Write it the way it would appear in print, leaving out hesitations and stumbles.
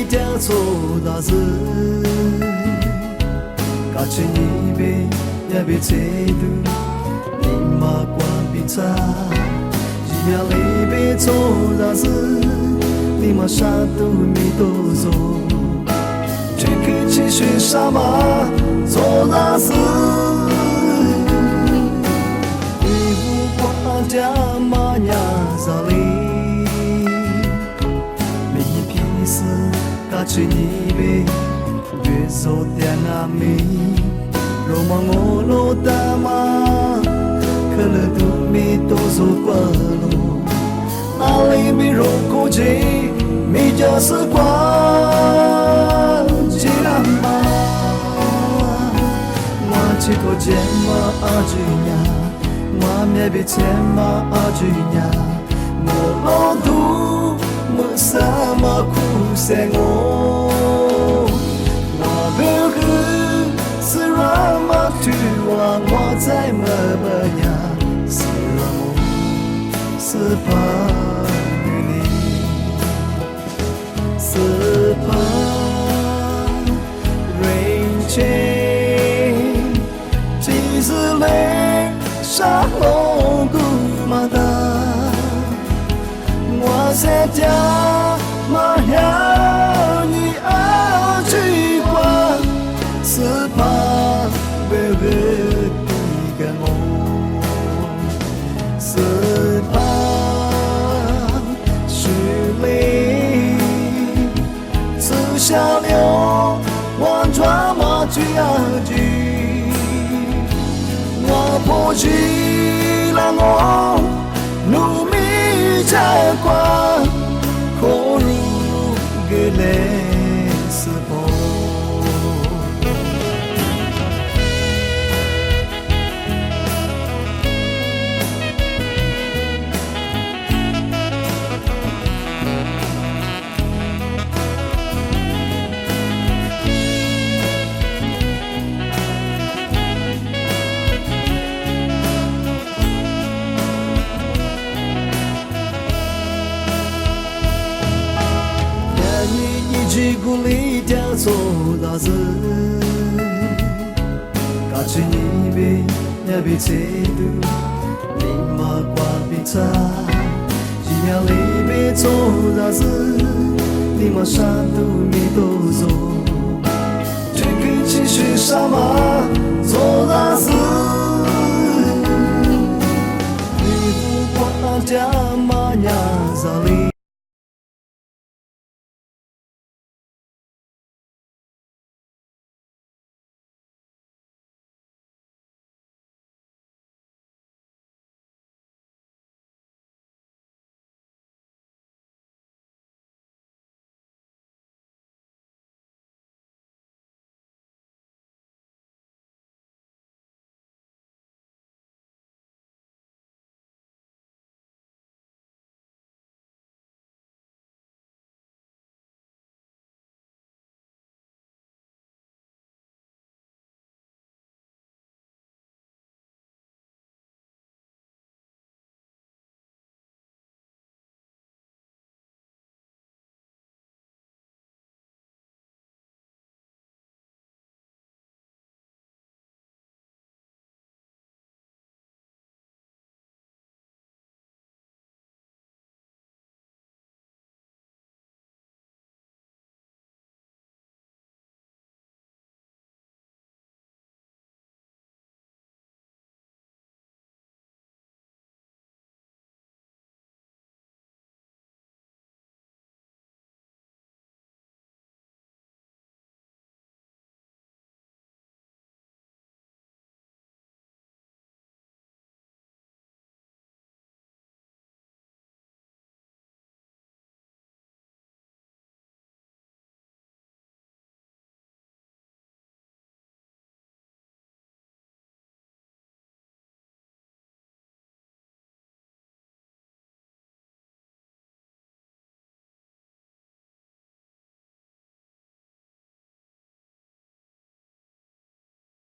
里掉错大字，cả chuyện nhị bê nhà bê chế du, ni mà qua bê cha, chỉ nhà lê bê cho ra dư, ni mà sa tu mi tô zo, chuyện cứ chỉ suy sa mà cho ra dư, đi vu qua cha mà nhà ra lê, mi pi sư cả chuyện nhị bê. So tiana mi romang olo tama kala tu mi to so palo ali mi ro ko je mi ja sa kwa jirama ma chi ko je ma ajunya ma me bi che ma ajunya mo lo tu mo sa ma ku se ngo我在么么呀，是我是怕与你，是怕 rain chain， 只是泪沙龙古马达，我在家嘛要你爱去过，是怕。是怕虚伪，此下流万转马去啊去，我不去让我努力加挂，可如个泪是否？一股力掉错大字，cả chuyện nhị bê nhà bê chế du, ni mà qua bê cha, chỉ nhà lê bê cho ra dư, ni mà sa tu mi tô zo, chuyện cứ chỉ suy sa mà cho ra dư, ni vu qua cha.